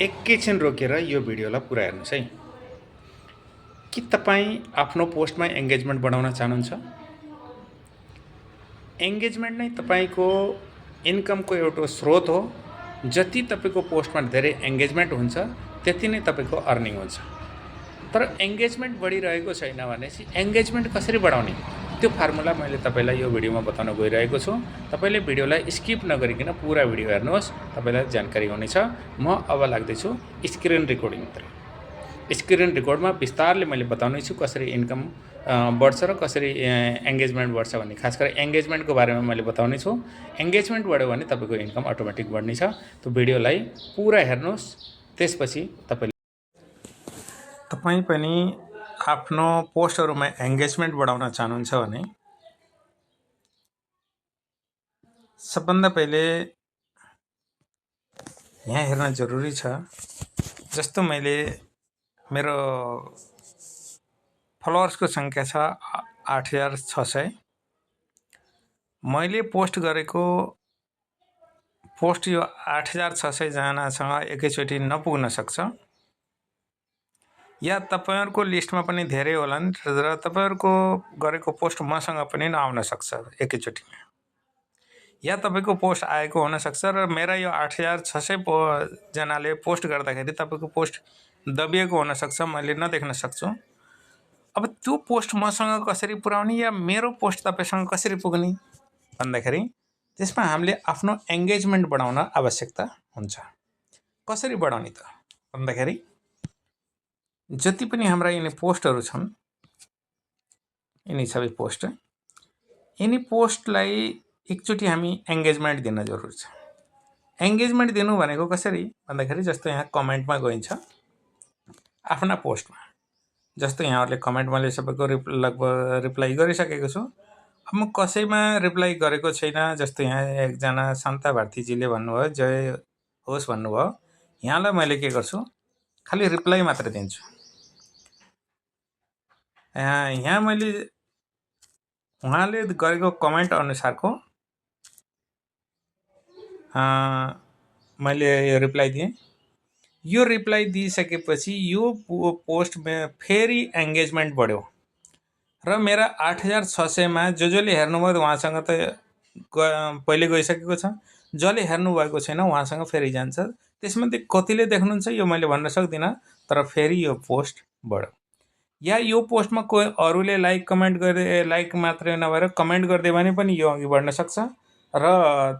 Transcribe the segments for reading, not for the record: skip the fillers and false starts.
एकैछिन रोकेर यो भिडियोलाई पुरा हेर्नुहोस् है। के तपाईँ आफ्नो पोस्टमा एङ्गेजमेन्ट बढाउन चाहनुहुन्छ? एङ्गेजमेन्ट नै तपाईँको इन्कमको एउटा स्रोत हो। जति तपाईँको पोस्टमा धेरै एङ्गेजमेन्ट हुन्छ त्यति नै तपाईँको अर्निङ हुन्छ। तर एङ्गेजमेन्ट बढिरहेको छैन भनेपछि एङ्गेजमेन्ट कसरी बढाउने त्यो फर्मुला मैले तपाईँलाई यो भिडियोमा बताउन गइरहेको छु। तपाईँले भिडियोलाई स्किप नगरिकन पुरा भिडियो हेर्नुहोस्, तपाईँलाई जानकारी हुनेछ। म अब लाग्दैछु स्क्रिन रेकर्डिङतिर। स्क्रिन रेकर्डमा विस्तारले मैले बताउने छु कसरी इन्कम बढ्छ र कसरी एङ्गेजमेन्ट बढ्छ भन्ने। खास गरी एङ्गेजमेन्टको बारेमा मैले बताउने छु। एङ्गेजमेन्ट बढ्यो भने तपाईँको इन्कम अटोमेटिक बढ्ने छ। त्यो भिडियोलाई पुरा हेर्नुहोस्, त्यसपछि तपाईँ पनि आफ्नो पोस्टहरुमा एङ्गेजमेन्ट बढाउन चाहनुहुन्छ भने सबभन्दा पहिले यहाँ हेर्न जरुरी छ। जस्तो मैले मेरो फलोवर्सको संख्या छ 8600। मैले पोस्ट गरेको पोस्ट यो 8600 जनासँग एकैचोटि नपुग्न सक्छ, या तपाईहरुको लिस्टमा पनि धेरै होलान् र तपाईहरुको गरेको पोस्ट मसँग पनि नआउन सक्छ एकैचोटिमा, या तपाईको पोस्ट आएको हुन सक्छ र मेरा यो 8600 जनाले पोस्ट गर्दाखेरि तपाईको पोस्ट दबिएको हुन सक्छ, मैले नदेख्न सक्छु। अब त्यो पोस्ट मसँग कसरी पुर्याउने या मेरो पोस्ट तपाईसँग कसरी पुग्ने भन्दाखेरि त्यसमा हामीले आफ्नो एङ्गेजमेन्ट बढाउन आवश्यकता हुन्छ। कसरी बढाउने त भन्दाखेरि जति पनि हाम्रा यिनी पोस्टहरु छन्, यिनी सबै पोस्ट, यिनी पोस्टलाई एकचोटि हामी एङ्गेजमेन्ट दिन जरुरी छ। एङ्गेजमेन्ट दिनु भनेको कसरी भन्दाखेरि जस्तो यहाँ कमेन्टमा गइन्छ आफ्ना पोस्टमा। जस्तो यहाँहरुले कमेन्ट मैले सबैको लगभग रिप्लाई गरिसकेको छु। अब म कसैमा रिप्लाई गरेको छैन। जस्तो यहाँ एकजना शान्ता भारतीजीले भन्नुभयो जय होस् भन्नुभयो। यहाँलाई मैले के गर्छु, खाली रिप्लाई मात्र दिन्छु। यहाँ मैले उहाँले गरेको कमेन्ट अनुसारको मैले यो रिप्लाई दिएँ। यो रिप्लाई दिइसकेपछि यो पोस्टमा फेरि एङ्गेजमेन्ट बढ्यो र मेरा 8600 मा जसले हेर्नुभयो उहाँसँग त पहिले गइसकेको छ, जसले हेर्नु भएको छैन उहाँसँग फेरि जान्छ। त्यसमध्ये कतिले देख्नुहुन्छ यो मैले भन्न सक्दिनँ, तर फेरि यो पोस्ट बढ्यो। या यो पोस्टमा कोही अरूले लाइक कमेन्ट गर्दै, लाइक मात्रै नभएर कमेन्ट गर्दै भने पनि यो अघि बढ्न सक्छ। र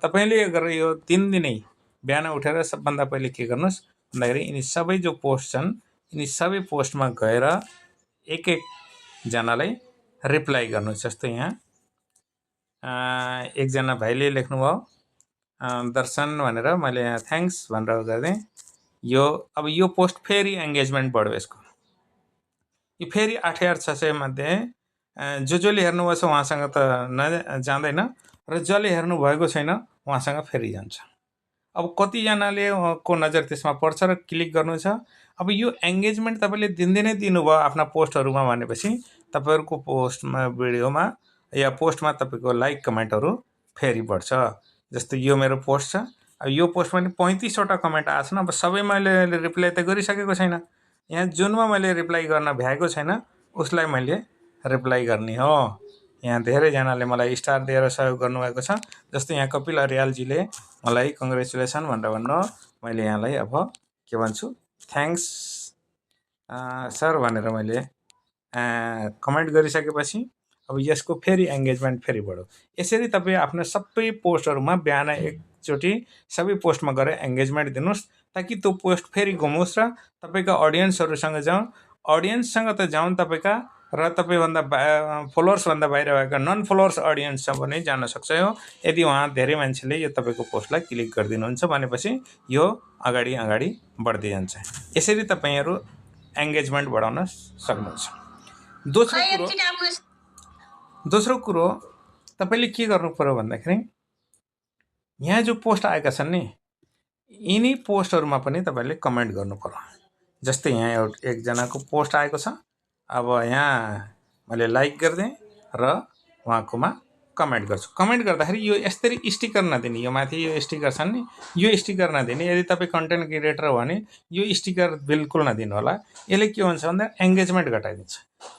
तपाईले गरेर यो 3 दिनै बिहान उठेर सबभन्दा पहिले के गर्नुस् भन्दाखेरि यिनी सबै जो पोस्ट छन् यिनी सबै पोस्टमा गएर एक जनालाई रिप्लाई गर्नुस्। जस्तो यहाँ एकजना भाइले लेख्नुभयो दर्शन भनेर, मैले यहाँ थ्याङ्क्स भनेर गर्दै यो अब यो पोस्ट फेरि एङ्गेजमेन्ट बढ्यो। यसको यो फेरि 8600 मध्ये जसले हेर्नुभएको छ उहाँसँग त जाँदैन र जसले हेर्नु भएको छैन उहाँसँग फेरि जान्छ। अब कतिजनाले को नजर त्यसमा पर्छ र क्लिक गर्नु छ। अब यो एङ्गेजमेन्ट तपाईले दिनदिनै दिनुभयो आफ्ना पोस्टहरुमा भनेपछि तपाईहरुको पोस्टमा, भिडियोमा या पोस्टमा तपाईको लाइक कमेन्टहरु फेरि बढ्छ। जस्तो यो मेरो पोस्ट छ, अब यो पोस्टमा नि 35 वटा कमेन्ट आछन्। अब सबै मैले रिप्लाई त गरिसकेको छैन। यहाँ जुनमा मैले रिप्लाई गर्न भ्याएको छैन उसलाई मैले रिप्लाई गर्ने हो। यहाँ धेरै जनाले मलाई स्टार दिएर सहयोग गर्नुभएको छ। जस्तो यहाँ कपिल अर्यालजीले मलाई कङ्ग्रेचुलेसन भनेर भन्नु, मैले यहाँलाई अब के भन्छु, थ्याङ्क्स सर भनेर मैले कमेन्ट गरिसकेपछि अब यसको फेरि एङ्गेजमेन्ट फेरि बढ्यो। यसरी तपाई आफ्नो सबै पोस्टहरुमा बिहान एकचोटि सबै पोस्टमा गएर एङ्गेजमेन्ट दिनुस्, ताकि त्यो पोस्ट फेरि घुमोस् र तपाईका अडियन्सहरुसँग जाउँ। अडियन्ससँग त जाउँ तपाईका, र तपाईभन्दा फलोवर्स भन्दा बाहिर भएका नन फलोवर्स अडियन्ससँग पनि जान सक्छ यो, यदि उहाँ धेरै मान्छेले यो तपाईको पोस्टलाई क्लिक गरिदिनुहुन्छ भनेपछि यो अगाडि अगाडि बढ्दै जान्छ। यसरी तपाईहरु एङ्गेजमेन्ट बढाउन सक्नुहुन्छ। दोस्रो कुरो तपाईले के गर्नु पर्यो भन्दाखेरि यहाँ जो पोस्ट आएका छन् नि यिनी पोस्टहरुमा पनि तपाईले कमेन्ट गर्नु पर्यो। जस्तै यहाँ एक जनाको पोस्ट आएको छ, अब यहाँ मैले लाइक गर्दै र उहाँकोमा कमेन्ट गर्छु। कमेन्ट गर्दाखेरि यो यसरी स्टिकर नदिने, यो माथि यो स्टिकर छन् नि, यो स्टिकर नदिने। यदि तपाईँ कन्टेन्ट क्रिएटर हो भने यो स्टिकर बिल्कुल नदिनु होला। यसले के हुन्छ भन्दा एङ्गेजमेन्ट घटाइदिन्छ।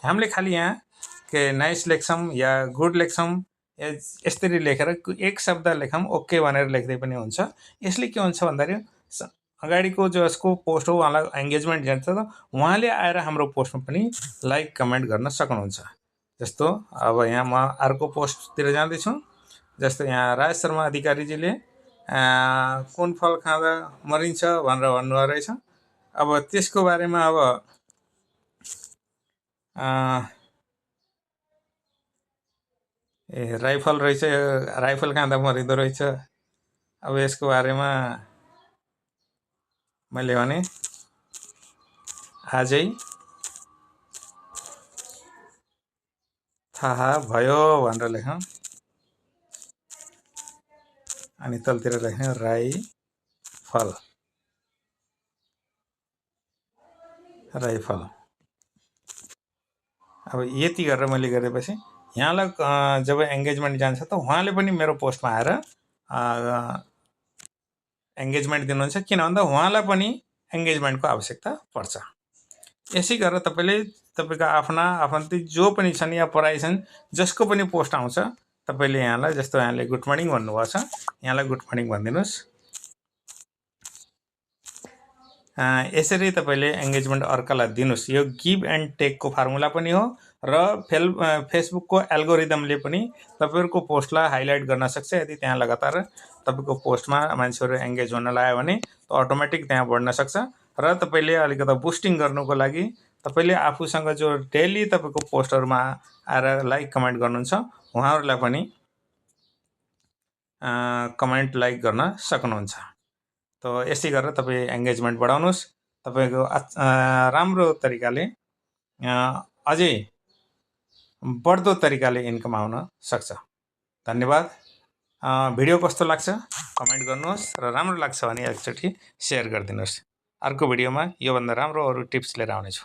हामीले खालि यहाँ के नाइस लेख्छौँ या गुड लेख्छौँ, यसरी लेखेर एक शब्द लेखौँ ओके भनेर लेख्दै पनि हुन्छ। यसले के हुन्छ भन्दाखेरि अगाडिको जसको पोस्ट हो उहाँलाई एङ्गेजमेन्ट जान्छ, त उहाँले आएर हाम्रो पोस्टमा पनि लाइक कमेन्ट गर्न सक्नुहुन्छ। जस्तो अब यहाँ म अर्को पोस्टतिर जाँदैछु। जस्तो यहाँ राज शर्मा अधिकारीजीले कुन फल खाँदा मरिन्छ भनेर भन्नुभएको रहेछ। अब त्यसको बारेमा अब राइफल रहेछ, राइफल खाँदा मरिँदो रहेछ। अब यसको बारेमा मैले भने आजै थाहा भयो भनेर लेखौँ, अनि तलतिर लेख्ने राइफल। अब यति गरेर मैले गरेपछि यहाँलाई जब एङ्गेजमेन्ट जान्छ त उहाँले पनि मेरो पोस्टमा आएर एङ्गेजमेन्ट दिनुहुन्छ, किन भन्दा उहाँलाई पनि एङ्गेजमेन्टको आवश्यकता पर्छ। यसै गरेर तपाईँले तपाईँको आफ्ना आफन्ती जो पनि छन् या पराई छन् जसको पनि पोस्ट आउँछ तपाईँले यहाँलाई, जस्तो यहाँले गुड मर्निङ भन्नुभएको छ, यहाँलाई गुड मर्निङ भनिदिनुहोस्। यसरी तपाईँले एङ्गेजमेन्ट अर्कालाई दिनुहोस्। यो गिभ एन्ड टेकको फर्मुला पनि हो र फेसबुकको एल्गोरिदमले पनि तपाईँहरूको पोस्टलाई हाइलाइट गर्न सक्छ। यदि त्यहाँ लगातार तपाईँको पोस्टमा मान्छेहरू एङ्गेज हुन लाग्यो भने त अटोमेटिक त्यहाँ बढ्न सक्छ। र तपाईँले अलिकति बुस्टिङ गर्नुको लागि तपाईँले आफूसँग जो डेली तपाईँको पोस्टहरूमा आएर लाइक कमेन्ट गर्नुहुन्छ उहाँहरूलाई पनि कमेन्ट लाइक गर्न सक्नुहुन्छ। त यसै गरेर तपाईँ एङ्गेजमेन्ट बढाउनुहोस्। तपाईँको राम्रो तरिकाले अझै बढ्दो तरिकाले इन्कम आउन सक्छ। धन्यवाद। भिडियो कस्तो लाग्छ कमेन्ट गर्नुहोस् र राम्रो लाग्छ भने एकचोटि सेयर गरिदिनुहोस्। अर्को भिडियोमा योभन्दा राम्रो अरू टिप्स लिएर आउनेछु।